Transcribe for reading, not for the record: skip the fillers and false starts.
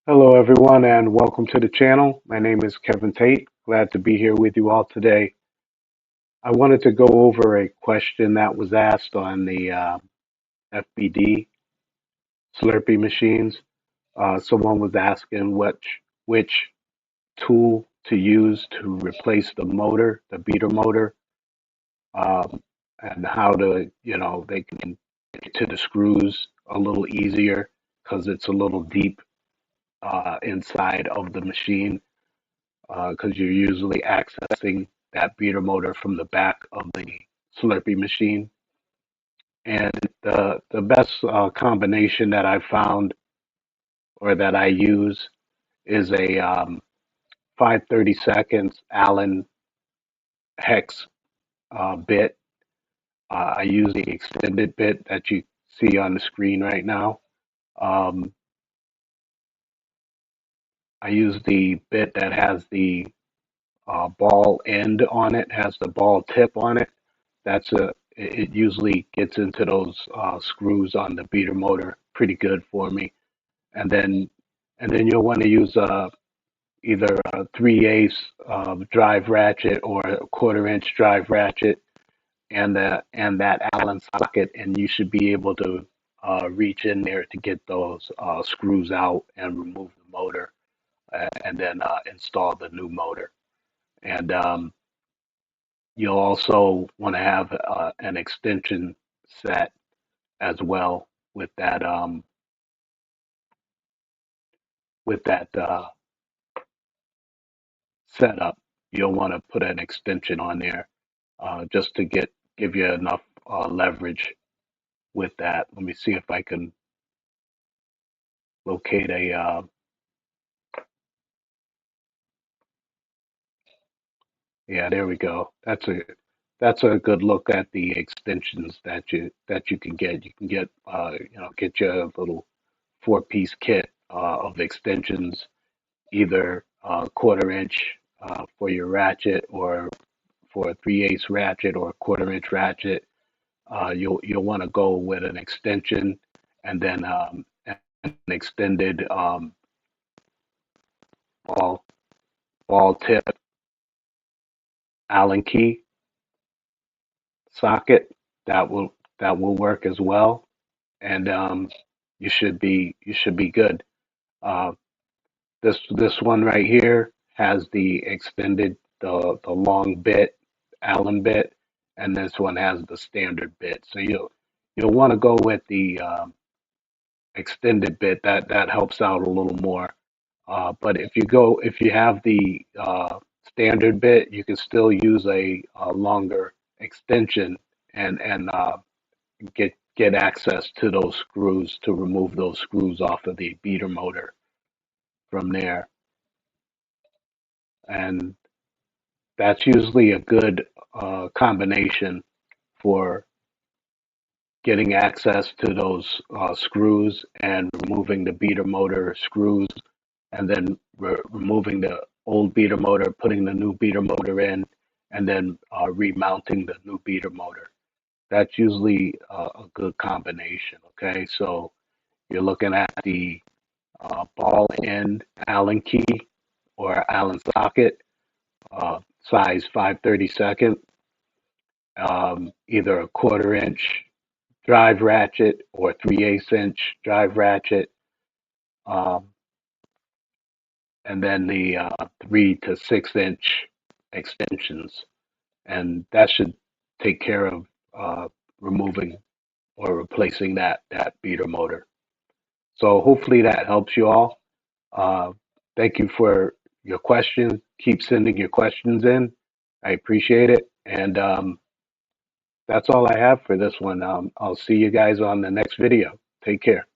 Hello, everyone, and welcome to the channel. My name is Kevin Tate. Glad to be here with you all today. I wanted to go over a question that was asked on the FBD Slurpee machines. Someone was asking which tool to use to replace the motor, the beater motor, um, and how to, they can get to the screws a little easier because it's a little deep inside of the machine. Because you're usually accessing that beater motor from the back of the Slurpee machine. And the best combination that I found or that I use is a 5/32 Allen hex bit. I use the extended bit that you see on the screen right now. Um, I use the bit that has the ball end on it, has the ball tip on it. It usually gets into those screws on the beater motor pretty good for me. And then you'll want to use either a 3/8 drive ratchet or a 1/4 inch drive ratchet and that Allen socket, and you should be able to reach in there to get those screws out and remove the motor, and then install the new motor. And you'll also want to have an extension set as well with that setup. You'll want to put an extension on there just to give you enough leverage with that. Let me see if I can locate a yeah, there we go. That's a good look at the extensions that you can get. You can get get your little four-piece kit of extensions, either 1/4 inch for your ratchet, or for a 3/8 ratchet, or a 1/4 inch ratchet. You'll want to go with an extension, and then an extended ball ball tip Allen key socket. That will work as well, and you should be good. Uh, this one right here has the extended, the long bit, Allen bit, and this one has the standard bit. So you'll want to go with the extended bit. That helps out a little more. But if you have the standard bit, you can still use a longer extension and get access to those screws to remove those screws off of the beater motor from there. And that's usually a good combination for getting access to those screws and removing the beater motor screws, and then removing the old beater motor, putting the new beater motor in, and then remounting the new beater motor. That's usually a good combination. Okay, so you're looking at the ball end Allen key or Allen socket, size 5/32, either a 1/4 inch drive ratchet or 3/8 inch drive ratchet, um, and then the 3 to 6 inch extensions. And that should take care of removing or replacing that beater motor. So hopefully that helps you all. Uh, Thank you for your questions. Keep sending your questions in. I appreciate it. And that's all I have for this one. I'll see you guys on the next video. Take care.